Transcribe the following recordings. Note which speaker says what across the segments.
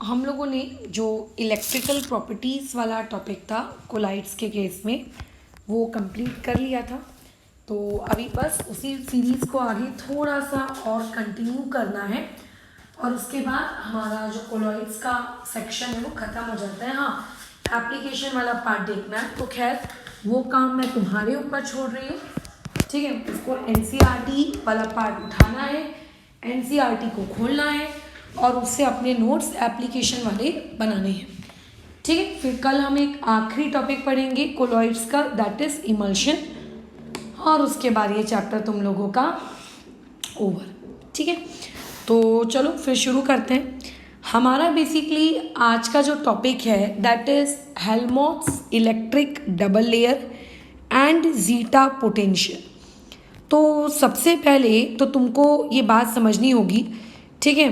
Speaker 1: हम लोगों ने जो इलेक्ट्रिकल प्रॉपर्टीज़ वाला टॉपिक था कोलाइड्स के केस में वो कंप्लीट कर लिया था। तो अभी बस उसी सीरीज़ को आगे थोड़ा सा और कंटिन्यू करना है और उसके बाद हमारा जो कोलॉइड्स का सेक्शन है वो ख़त्म हो जाता है। हाँ, एप्लीकेशन वाला पार्ट देखना है तो खैर वो काम मैं तुम्हारे ऊपर छोड़ रही हूँ, ठीक है। उसको एनसीईआरटी वाला पार्ट उठाना है, एनसीईआरटी को खोलना है और उससे अपने नोट्स एप्लीकेशन वाले बनाने हैं, ठीक है। फिर कल हम एक आखिरी टॉपिक पढ़ेंगे कोलॉइड्स का, दैट इज इमल्शन, और उसके बाद ये चैप्टर तुम लोगों का ओवर, ठीक है। तो चलो फिर शुरू करते हैं। हमारा बेसिकली आज का जो टॉपिक है that is Helmholtz electric double layer and zeta potential. तो सबसे पहले तो तुमको ये बात समझनी होगी, ठीक है,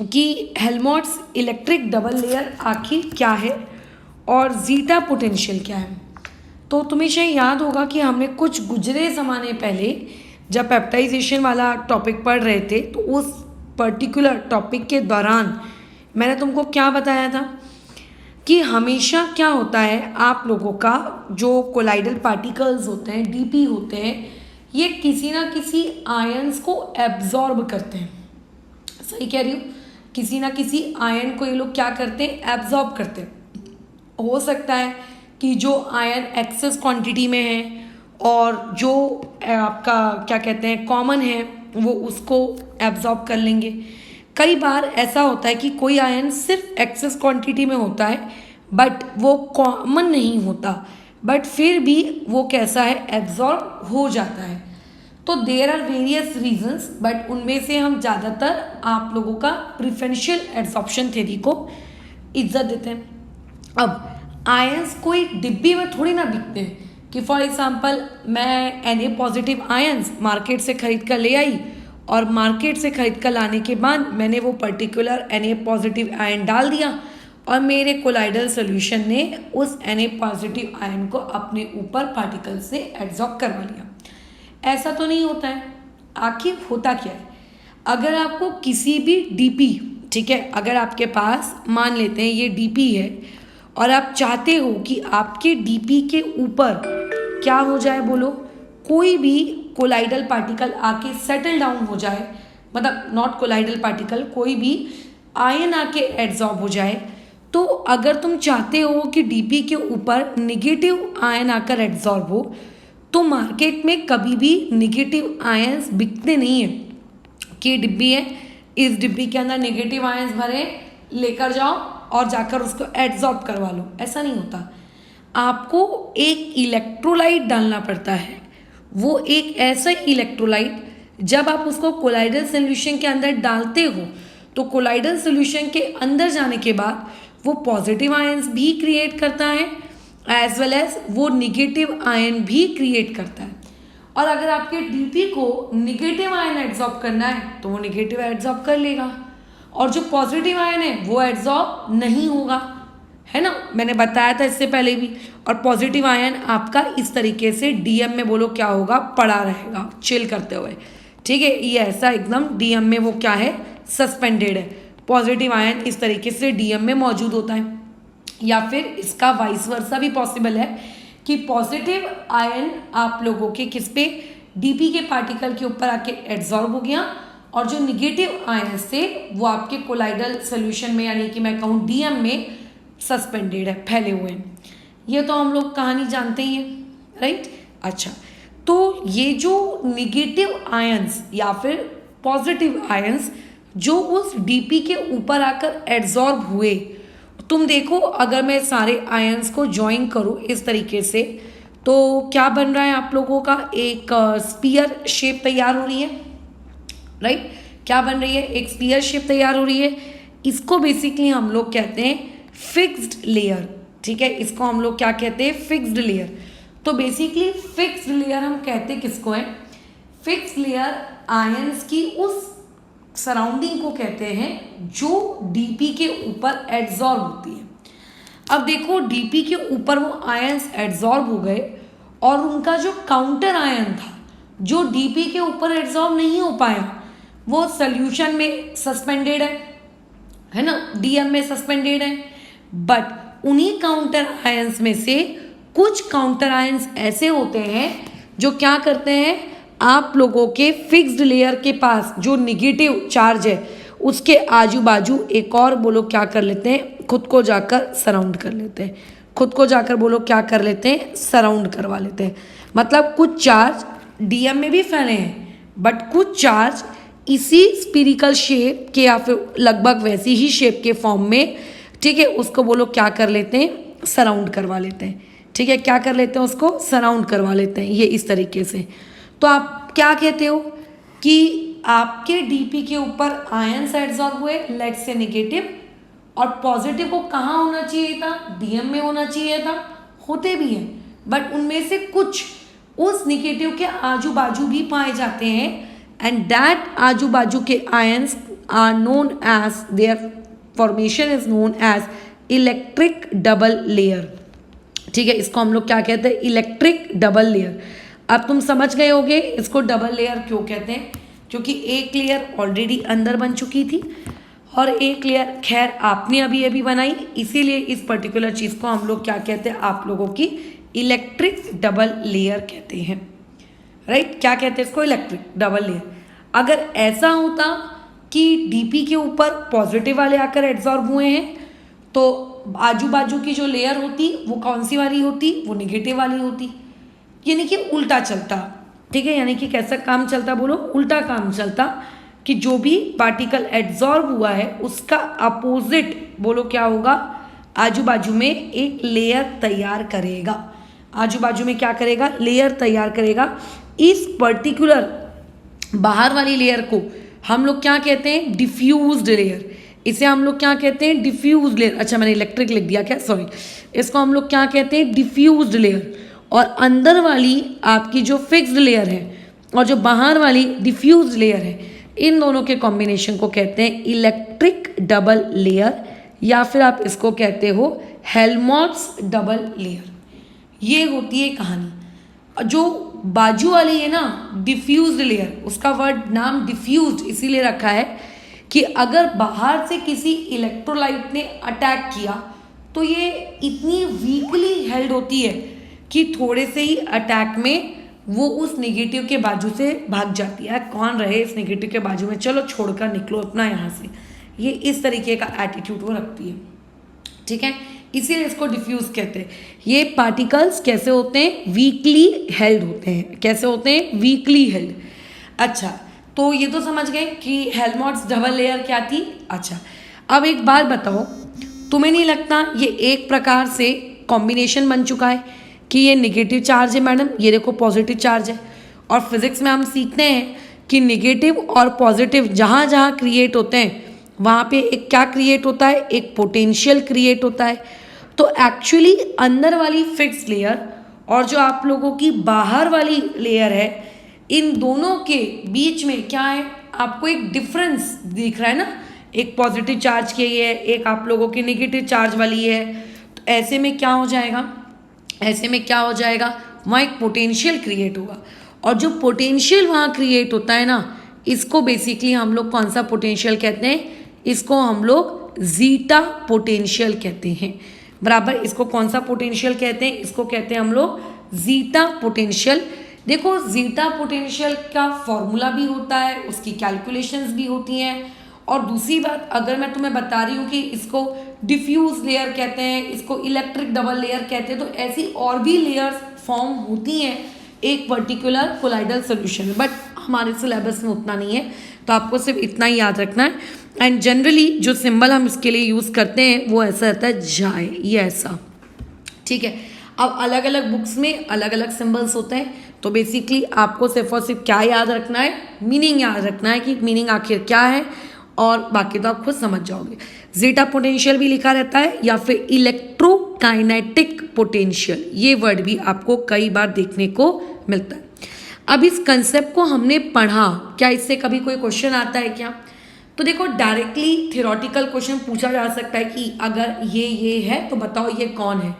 Speaker 1: कि हेल्महोल्ट्ज़ इलेक्ट्रिक डबल लेयर आखिर क्या है और जीटा पोटेंशियल क्या है। तो तुम्हें शायद याद होगा कि हमने कुछ गुजरे ज़माने पहले जब पेप्टाइजेशन वाला टॉपिक पढ़ रहे थे तो उस पर्टिकुलर टॉपिक के दौरान मैंने तुमको क्या बताया था कि हमेशा क्या होता है, आप लोगों का जो कोलाइडल पार्टिकल्स होते हैं, डीपी होते हैं, ये किसी ना किसी आयंस को एब्जॉर्ब करते हैं। सही कह रही हूँ, किसी ना किसी आयन को ये लोग क्या करते हैं, एब्जॉर्ब करते हैं। हो सकता है कि जो आयन एक्सेस क्वांटिटी में है और जो आपका क्या कहते हैं कॉमन है वो उसको एब्जॉर्ब कर लेंगे। कई बार ऐसा होता है कि कोई आयन सिर्फ एक्सेस क्वांटिटी में होता है बट वो कॉमन नहीं होता, बट फिर भी वो कैसा है, एब्जॉर्ब हो जाता है। तो there are various reasons, but उनमें से हम ज़्यादातर आप लोगों का प्रिफरेंशियल एब्जॉर्प्शन थ्योरी को इज्जत देते हैं। अब आयंस कोई डिब्बी में थोड़ी ना बिकते हैं कि फॉर एग्जांपल मैं Na पॉजिटिव आयंस मार्केट से खरीद कर ले आई और मार्केट से खरीद कर लाने के बाद मैंने वो पर्टिकुलर Na पॉजिटिव आयन डाल दिया और मेरे कोलाइडल सोल्यूशन ने उस Na पॉजिटिव आयन को अपने ऊपर पार्टिकल से एब्जॉर्ब करवा लिया। ऐसा तो नहीं होता है। आखिर होता क्या है, अगर आपको किसी भी डीपी, ठीक है, अगर आपके पास मान लेते हैं ये डीपी है और आप चाहते हो कि आपके डीपी के ऊपर क्या हो जाए, बोलो, कोई भी कोलाइडल पार्टिकल आके सेटल डाउन हो जाए, मतलब नॉट कोलाइडल पार्टिकल, कोई भी आयन आके एब्जॉर्ब हो जाए, तो अगर तुम चाहते हो कि डीपी के ऊपर निगेटिव आयन आकर एब्जॉर्ब हो तो मार्केट में कभी भी निगेटिव आयंस बिकते नहीं हैं कि डिब्बी है, इस डिब्बी के अंदर निगेटिव आयंस भरे, लेकर जाओ और जाकर उसको एब्जॉर्ब करवा लो। ऐसा नहीं होता। आपको एक इलेक्ट्रोलाइट डालना पड़ता है। वो एक ऐसा इलेक्ट्रोलाइट जब आप उसको कोलाइडल सॉल्यूशन के अंदर डालते हो तो कोलाइडल सॉल्यूशन के अंदर जाने के बाद वो पॉजिटिव आयंस भी क्रिएट करता है एज वेल एज वो निगेटिव आयन भी क्रिएट करता है। और अगर आपके डीपी को निगेटिव आयन एब्जॉर्ब करना है तो वो निगेटिव एब्जॉर्ब कर लेगा और जो पॉजिटिव आयन है वो एब्जॉर्ब नहीं होगा, है ना। मैंने बताया था इससे पहले भी। और पॉजिटिव आयन आपका इस तरीके से डीएम में, बोलो क्या होगा, पड़ा रहेगा चिल करते हुए, ठीक है। ये ऐसा एकदम डीएम में वो क्या है, सस्पेंडेड है। पॉजिटिव आयन इस तरीके से डीएम में मौजूद होता है। या फिर इसका वाइस वर्सा भी पॉसिबल है कि पॉजिटिव आयन आप लोगों के किस पे, डीपी के पार्टिकल के ऊपर आके एब्जॉर्ब हो गया और जो निगेटिव आयन थे वो आपके कोलाइडल सोल्यूशन में, यानी कि मैं कहूँ डीएम में सस्पेंडेड है, फैले हुए हैं। ये तो हम लोग कहानी जानते ही हैं, राइट। अच्छा, तो ये जो निगेटिव आयंस या फिर पॉजिटिव आयंस जो उस डीपी के ऊपर आकर एब्जॉर्ब हुए, तुम देखो अगर मैं सारे आयंस को ज्वाइन करूँ इस तरीके से तो क्या बन रहा है, आप लोगों का एक स्पीयर शेप तैयार हो रही है, राइट। क्या बन रही है, एक स्पीयर शेप तैयार हो रही है। इसको बेसिकली हम लोग कहते हैं फिक्स्ड लेयर, ठीक है। इसको हम लोग क्या कहते हैं, फिक्स्ड लेयर। तो बेसिकली फिक्स्ड लेयर हम कहते किसको है, फिक्स्ड लेयर आयंस की उस सराउंडिंग को कहते हैं जो डीपी के ऊपर एब्जॉर्ब होती है। अब देखो डीपी के ऊपर वो आयंस एब्जॉर्ब हो गए और उनका जो काउंटर आयन था जो डीपी के ऊपर एब्जॉर्ब नहीं हो पाया वो सॉल्यूशन में सस्पेंडेड है, है ना, डीएम में सस्पेंडेड है। बट उन्हीं काउंटर आयंस में से कुछ काउंटर आयंस ऐसे होते हैं जो क्या करते हैं, आप लोगों के फिक्स्ड लेयर के पास जो निगेटिव चार्ज है उसके आजू बाजू एक और बोलो क्या कर लेते हैं, खुद को जाकर सराउंड कर लेते हैं, खुद को जाकर बोलो क्या कर लेते हैं, सराउंड करवा लेते हैं। मतलब कुछ चार्ज डीएम में भी फैले हैं बट कुछ चार्ज इसी स्पिरिकल शेप के या फिर लगभग वैसी ही शेप के फॉर्म में, ठीक है, उसको बोलो क्या कर लेते हैं, सराउंड करवा लेते हैं। ठीक है, क्या कर लेते हैं, उसको सराउंड करवा लेते हैं, ये इस तरीके से। तो आप क्या कहते हो कि आपके डीपी के ऊपर आयंस एड्सॉर्ब हुए, लेट्स से नेगेटिव, और पॉजिटिव को कहाँ होना चाहिए था, डीएम में होना चाहिए था, होते भी हैं बट उनमें से कुछ उस नेगेटिव के आजू बाजू भी पाए जाते हैं एंड दैट आजू बाजू के ions are known as, their formation is known as electric double layer. ठीक है, इसको हम लोग क्या कहते हैं, इलेक्ट्रिक डबल लेयर। अब तुम समझ गए होगे इसको डबल लेयर क्यों कहते हैं, क्योंकि एक लेयर ऑलरेडी अंदर बन चुकी थी और एक लेयर खैर आपने अभी बनाई, इसीलिए इस पर्टिकुलर चीज़ को हम लोग क्या कहते हैं, आप लोगों की इलेक्ट्रिक डबल लेयर कहते हैं। राइट, क्या कहते हैं इसको, इलेक्ट्रिक डबल लेयर। अगर ऐसा होता कि डीपी के ऊपर पॉजिटिव वाले आकर एड्सॉर्ब हुए हैं तो आजू बाजू की जो लेयर होती वो कौन सी वाली होती, वो निगेटिव वाली होती, यानी कि उल्टा चलता। ठीक है, यानी कि कैसा काम चलता, बोलो उल्टा काम चलता, कि जो भी पार्टिकल एड्सॉर्ब हुआ है उसका अपोजिट बोलो क्या होगा, आजू बाजू में एक लेयर तैयार करेगा, आजू बाजू में क्या करेगा, लेयर तैयार करेगा। इस पर्टिकुलर बाहर वाली लेयर को हम लोग क्या कहते हैं, डिफ्यूज्ड लेयर। इसे हम लोग क्या कहते हैं, डिफ्यूज्ड लेयर। अच्छा मैंने इलेक्ट्रिक लिख दिया क्या, सॉरी। इसको हम लोग क्या कहते हैं, डिफ्यूज्ड लेयर। और अंदर वाली आपकी जो फिक्स्ड लेयर है और जो बाहर वाली डिफ्यूज्ड लेयर है, इन दोनों के कॉम्बिनेशन को कहते हैं इलेक्ट्रिक डबल लेयर, या फिर आप इसको कहते हो हेल्महोल्ट्ज़ डबल लेयर। ये होती है कहानी। जो बाजू वाली है ना डिफ्यूज्ड लेयर, उसका वर्ड नाम डिफ्यूज्ड इसीलिए रखा है कि अगर बाहर से किसी इलेक्ट्रोलाइट ने अटैक किया तो ये इतनी वीकली हेल्ड होती है कि थोड़े से ही अटैक में वो उस नेगेटिव के बाजू से भाग जाती है। कौन रहे इस नेगेटिव के बाजू में, चलो छोड़कर निकलो अपना यहाँ से, ये इस तरीके का एटीट्यूड वो रखती है। ठीक है, इसीलिए इसको डिफ्यूज कहते हैं। ये पार्टिकल्स कैसे होते हैं, वीकली हेल्ड होते हैं। कैसे होते हैं, वीकली हेल्ड। अच्छा, तो ये तो समझ गए कि हेल्महोल्ट्ज़ डबल लेयर क्या थी। अच्छा, अब एक बात बताओ, तुम्हें नहीं लगता ये एक प्रकार से कॉम्बिनेशन बन चुका है कि ये नेगेटिव चार्ज है मैडम, ये देखो पॉजिटिव चार्ज है। और फिजिक्स में हम सीखते हैं कि नेगेटिव और पॉजिटिव जहाँ जहाँ क्रिएट होते हैं वहाँ पे एक क्या क्रिएट होता है, एक पोटेंशियल क्रिएट होता है। तो एक्चुअली अंदर वाली फिक्स्ड लेयर और जो आप लोगों की बाहर वाली लेयर है, इन दोनों के बीच में क्या है, आपको एक डिफरेंस दिख रहा है ना, एक पॉजिटिव चार्ज की है, एक आप लोगों की नेगेटिव चार्ज वाली है। तो ऐसे में क्या हो जाएगा, ऐसे में क्या हो जाएगा, वहाँ एक पोटेंशियल क्रिएट होगा। और जो पोटेंशियल वहाँ क्रिएट होता है ना, इसको बेसिकली हम लोग कौन सा पोटेंशियल कहते हैं, इसको हम लोग जीटा पोटेंशियल कहते हैं। बराबर, इसको कौन सा पोटेंशियल कहते हैं, इसको कहते हैं हम लोग जीटा पोटेंशियल। देखो जीटा पोटेंशियल का फॉर्मूला भी होता है, उसकी कैलकुलेशंस भी होती हैं। और दूसरी बात, अगर मैं तुम्हें बता रही हूँ कि इसको डिफ्यूज लेयर कहते हैं, इसको इलेक्ट्रिक डबल लेयर कहते हैं, तो ऐसी और भी लेयर्स फॉर्म होती हैं एक पर्टिकुलर कोलाइडल सोल्यूशन में, बट हमारे सिलेबस में उतना नहीं है, तो आपको सिर्फ इतना ही याद रखना है। एंड जनरली जो सिंबल हम इसके लिए यूज़ करते हैं वो ऐसा रहता है जाए, ये ऐसा। ठीक है, अब अलग अलग बुक्स में अलग अलग सिंबल्स होते हैं, तो बेसिकली आपको सिर्फ और सिर्फ क्या याद रखना है, मीनिंग याद रखना है कि मीनिंग आखिर क्या है, और बाकी तो आप खुद समझ जाओगे। जीटा पोटेंशियल भी लिखा रहता है या फिर इलेक्ट्रोकाइनेटिक पोटेंशियल, ये वर्ड भी आपको कई बार देखने को मिलता है। अब इस कंसेप्ट को हमने पढ़ा, क्या इससे कभी कोई क्वेश्चन आता है क्या? तो देखो डायरेक्टली थियोरेटिकल क्वेश्चन पूछा जा सकता है कि अगर ये है तो बताओ ये कौन है,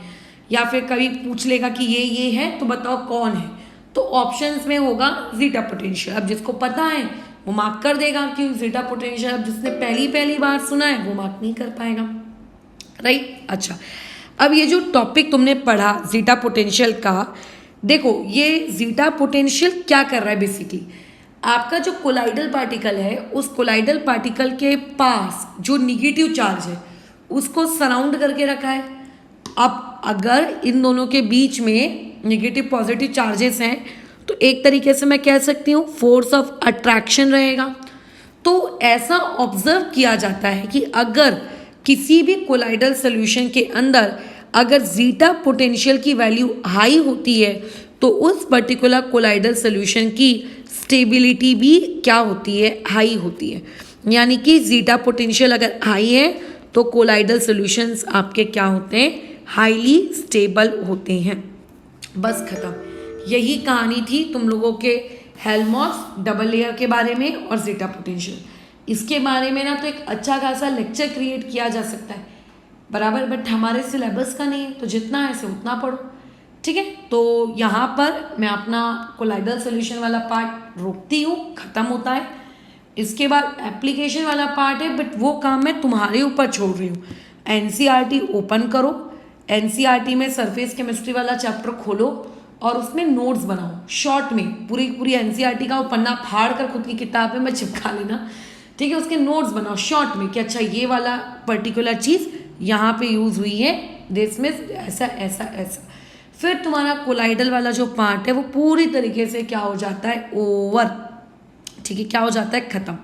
Speaker 1: या फिर कभी पूछ लेगा कि ये है तो बताओ कौन है। तो ऑप्शंस में होगा जीटा पोटेंशियल। अब जिसको पता है वो मार्क कर देगा कि जीटा पोटेंशियल। अब जिसने पहली बार सुना है वो मार्क नहीं कर पाएगा, राइट। अच्छा, अब ये जो टॉपिक तुमने पढ़ा जीटा पोटेंशियल का, देखो ये जीटा पोटेंशियल क्या कर रहा है बेसिकली, आपका जो कोलाइडल पार्टिकल है उस कोलाइडल पार्टिकल के पास जो निगेटिव चार्ज है उसको सराउंड करके रखा है। अब अगर इन दोनों के बीच में निगेटिव पॉजिटिव चार्जेस हैं तो एक तरीके से मैं कह सकती हूँ फोर्स ऑफ अट्रैक्शन रहेगा। तो ऐसा ऑब्जर्व किया जाता है कि अगर किसी भी कोलाइडल सॉल्यूशन के अंदर अगर जीटा पोटेंशियल की वैल्यू हाई होती है तो उस पर्टिकुलर कोलाइडल सॉल्यूशन की स्टेबिलिटी भी क्या होती है, हाई होती है। यानी कि जीटा पोटेंशियल अगर हाई है तो कोलाइडल सॉल्यूशंस आपके क्या होते हैं, हाईली स्टेबल होते हैं। बस खत्म, यही कहानी थी तुम लोगों के हेल्महोल्ट्ज डबल लेयर के बारे में और जीटा पोटेंशियल। इसके बारे में ना तो एक अच्छा खासा लेक्चर क्रिएट किया जा सकता है बराबर, बट हमारे सिलेबस का नहीं है, तो जितना है से उतना पढ़ो, ठीक है। तो यहाँ पर मैं अपना कोलाइडल सॉल्यूशन वाला पार्ट रोकती हूँ, ख़त्म होता है। इसके बाद एप्लीकेशन वाला पार्ट है, बट वो काम मैं तुम्हारे ऊपर छोड़ रही हूँ। एनसीईआरटी ओपन करो, एनसीईआरटी में सरफेस केमिस्ट्री वाला चैप्टर खोलो और उसमें नोट्स बनाओ शॉर्ट में। पूरी एनसीईआरटी का वो पन्ना फाड़ कर खुद की किताब में चिपका लेना, ठीक है। उसके नोट्स बनाओ शॉर्ट में कि अच्छा ये वाला पर्टिकुलर चीज़ यहाँ पे यूज़ हुई है, दिस में ऐसा ऐसा ऐसा। फिर तुम्हारा कोलाइडल वाला जो पार्ट है वो पूरी तरीके से क्या हो जाता है, ओवर, ठीक है, क्या हो जाता है, ख़त्म।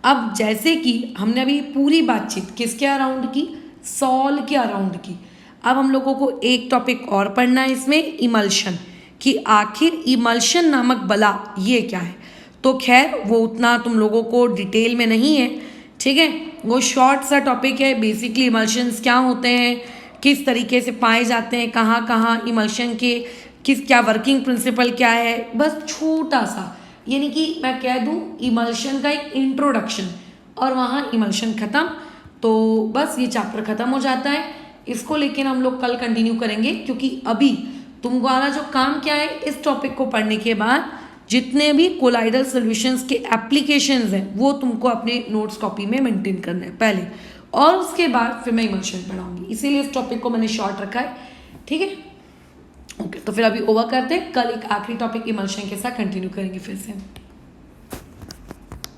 Speaker 1: अब जैसे कि हमने अभी पूरी बातचीत किसके अराउंड की, सॉल के अराउंड की। अब हम लोगों को एक टॉपिक और पढ़ना है इसमें, इमल्शन, कि आखिर इमल्शन नामक बला ये क्या है। तो खैर वो उतना तुम लोगों को डिटेल में नहीं है, ठीक है, वो शॉर्ट सा टॉपिक है। बेसिकली इमल्शंस क्या होते हैं, किस तरीके से पाए जाते हैं, कहाँ कहाँ इमल्शन के क्या वर्किंग प्रिंसिपल क्या है, बस छोटा सा, यानी कि मैं कह दूँ इमल्शन का एक इंट्रोडक्शन, और वहाँ इमल्शन ख़त्म। तो बस ये चैप्टर ख़त्म हो जाता है। इसको लेकिन हम लोग कल कंटिन्यू करेंगे, क्योंकि अभी तुम्हारा जो काम क्या है, इस टॉपिक को पढ़ने के बाद जितने भी कोलाइडल सॉल्यूशंस के एप्लीकेशंस हैं वो तुमको अपने नोट्स कॉपी में मेंटेन करना है पहले, और उसके बाद फिर मैं इमल्शन पढ़ाऊंगी। इसीलिए इस टॉपिक को मैंने शॉर्ट रखा है, ठीक है। ओके, तो फिर अभी ओवर करते हैं, कल एक आखिरी टॉपिक इमल्शन के साथ कंटिन्यू करेंगे फिर से।